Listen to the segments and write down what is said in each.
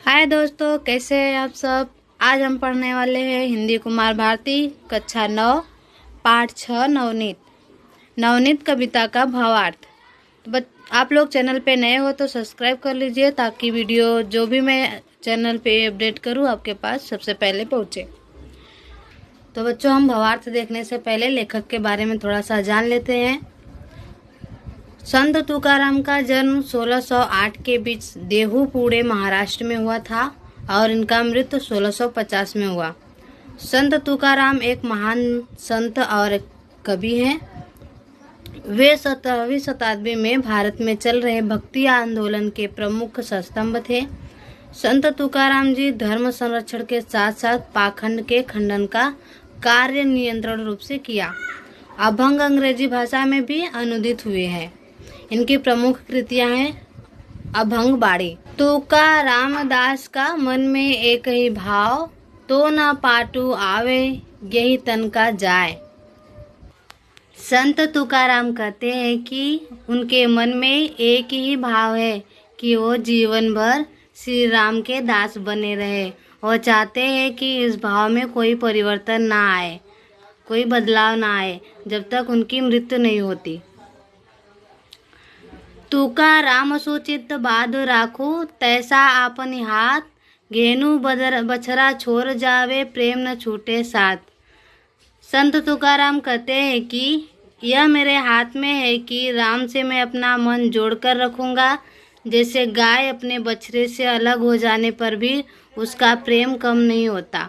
हाय दोस्तों, कैसे हैं आप सब। आज हम पढ़ने वाले हैं हिंदी कुमार भारती कक्षा 9 पाठ 6 नवनीत। नवनीत कविता का भावार्थ। आप लोग चैनल पे नए हो तो सब्सक्राइब कर लीजिए ताकि वीडियो जो भी मैं चैनल पे अपडेट करूँ आपके पास सबसे पहले पहुँचे। तो बच्चों, हम भावार्थ देखने से पहले लेखक के बारे में थोड़ा सा जान लेते हैं। संत तुकाराम का जन्म 1608 के बीच देहू पुणे महाराष्ट्र में हुआ था और इनका मृत्यु 1650 में हुआ। संत तुकाराम एक महान संत और कवि हैं। वे 17वीं शताब्दी में भारत में चल रहे भक्ति आंदोलन के प्रमुख स्तंभ थे। संत तुकाराम जी धर्म संरक्षण के साथ साथ पाखंड के खंडन का कार्य नियंत्रण रूप से किया। अभंग अंग्रेजी भाषा में भी अनुदित हुए हैं। इनकी प्रमुख कृतियां हैं अभंग बाड़ी। तुका रामदास का मन में एक ही भाव, तो न पाटू आवे यही तन का जाए। संत तुकाराम कहते हैं कि उनके मन में एक ही भाव है कि वो जीवन भर श्री राम के दास बने रहे। वो चाहते हैं कि इस भाव में कोई परिवर्तन ना आए, कोई बदलाव ना आए जब तक उनकी मृत्यु नहीं होती। तुका राम सूचित बाद राखू, तैसा आपनी हाथ, घेनु बछरा छोड़ जावे प्रेम न छूटे साथ। संत तुकाराम कहते हैं कि यह मेरे हाथ में है कि राम से मैं अपना मन जोड़कर रखूंगा। जैसे गाय अपने बछड़े से अलग हो जाने पर भी उसका प्रेम कम नहीं होता।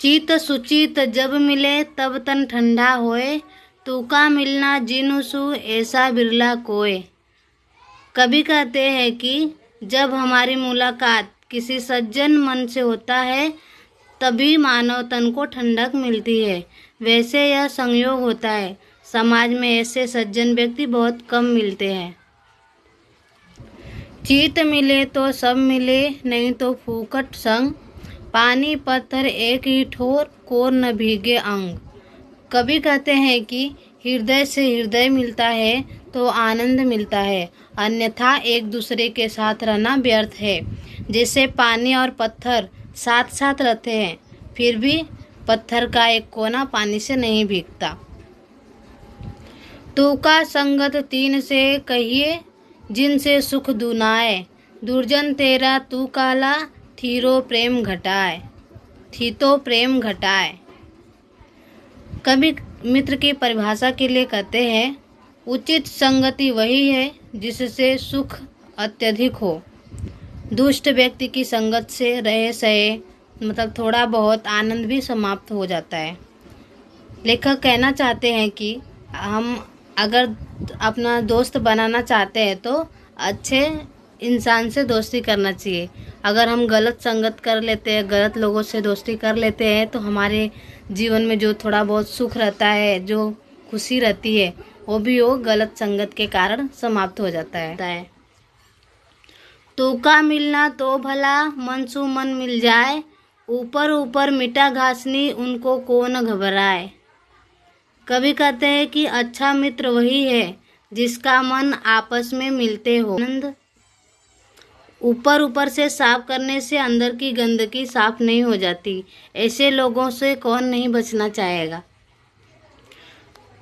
चित सुचित जब मिले तब तन ठंडा होए, तुका मिलना जिनुसु ऐसा बिरला कोय। कवि कहते हैं कि जब हमारी मुलाकात किसी सज्जन मन से होता है तभी मानव तन को ठंडक मिलती है। वैसे यह संयोग होता है। समाज में ऐसे सज्जन व्यक्ति बहुत कम मिलते हैं। चित मिले तो सब मिले, नहीं तो फूकट संग, पानी पत्थर एक ही ठोर, कोर न भीगे अंग। कवि कहते हैं कि हृदय से हृदय मिलता है तो आनंद मिलता है, अन्यथा एक दूसरे के साथ रहना व्यर्थ है। जैसे पानी और पत्थर साथ साथ रहते हैं फिर भी पत्थर का एक कोना पानी से नहीं भीगता। तुका संगत तीन से कहिए, जिनसे सुख दुनाए, दुर्जन तेरा तू काला, थीरो प्रेम घटाए, थीतो प्रेम घटाए। कवि मित्र की परिभाषा के लिए कहते हैं, उचित संगति वही है जिससे सुख अत्यधिक हो। दुष्ट व्यक्ति की संगत से रहे सहे मतलब थोड़ा बहुत आनंद भी समाप्त हो जाता है। लेखक कहना चाहते हैं कि हम अगर अपना दोस्त बनाना चाहते हैं तो अच्छे इंसान से दोस्ती करना चाहिए। अगर हम गलत संगत कर लेते हैं, गलत लोगों से दोस्ती कर लेते हैं तो हमारे जीवन में जो थोड़ा बहुत सुख रहता है, जो खुशी रहती है, वो भी वो गलत संगत के कारण समाप्त हो जाता है। तुका मिलना तो भला, मन सु मन मिल जाए, ऊपर ऊपर मिटा घासनी उनको कौन घबराए। कवि कहते हैं कि अच्छा मित्र वही है जिसका मन आपस में मिलते हो। ऊपर ऊपर से साफ करने से अंदर की गंदगी साफ नहीं हो जाती। ऐसे लोगों से कौन नहीं बचना चाहेगा।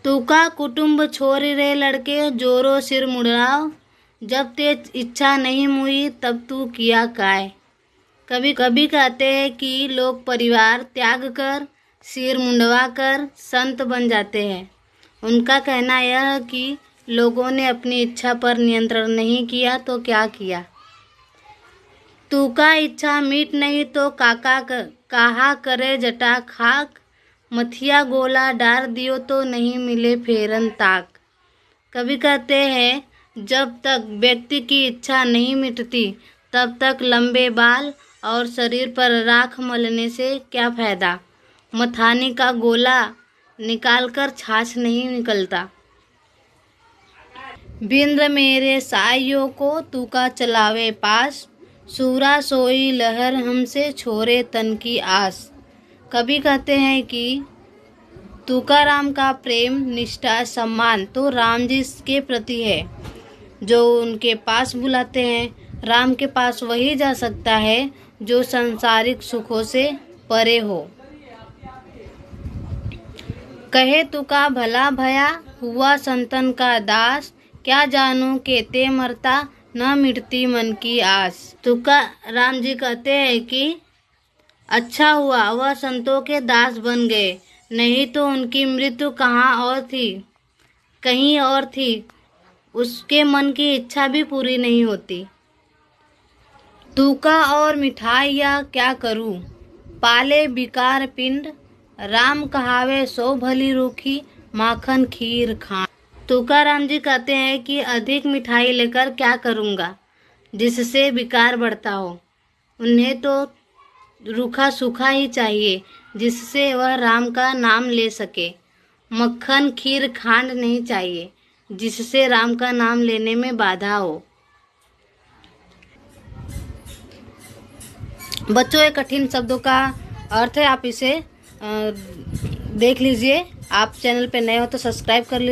तुका कुटुंब छोड़ रे लड़के, जोरो सिर मुड़ाओ, जब ते इच्छा नहीं हुई तब तू किया काय। कभी कभी कहते हैं कि लोग परिवार त्याग कर, सिर मुंडवा कर संत बन जाते हैं। उनका कहना यह है कि लोगों ने अपनी इच्छा पर नियंत्रण नहीं किया तो क्या किया। तुका इच्छा मीट नहीं तो काका कहा करे जटा खाक, मथिया गोला डार दियो तो नहीं मिले फेरन ताक। कवि कहते हैं, जब तक व्यक्ति की इच्छा नहीं मिटती तब तक लंबे बाल और शरीर पर राख मलने से क्या फायदा। मथानी का गोला निकालकर छाछ नहीं निकलता। बिंद्र मेरे साइयों को तुका चलावे पास, सूरा सोई लहर हमसे छोरे तन की आस। कवि कहते हैं कि तुकाराम का प्रेम निष्ठा सम्मान तो राम जी के प्रति है, जो उनके पास बुलाते हैं। राम के पास वही जा सकता है जो संसारिक सुखों से परे हो। कहे तुका भला भया, हुआ संतन का दास, क्या जानूं के ते मरता, न मिटती मन की आस। तुका राम जी कहते हैं कि अच्छा हुआ वह संतों के दास बन गए, नहीं तो उनकी मृत्यु कहाँ और थी, कहीं और थी, उसके मन की इच्छा भी पूरी नहीं होती। तूका और मिठाइया क्या करूं, पाले बिकार पिंड, राम कहावे सो भली रूखी, माखन खीर खान। तुकाराम जी कहते हैं कि अधिक मिठाई लेकर क्या करूंगा, जिससे विकार बढ़ता हो। उन्हें तो रूखा सूखा ही चाहिए, जिससे वह राम का नाम ले सके। मक्खन खीर खांड नहीं चाहिए, जिससे राम का नाम लेने में बाधा हो। बच्चों, ये कठिन शब्दों का अर्थ है, आप इसे देख लीजिए। आप चैनल पे नए हो तो सब्सक्राइब कर लीजिए।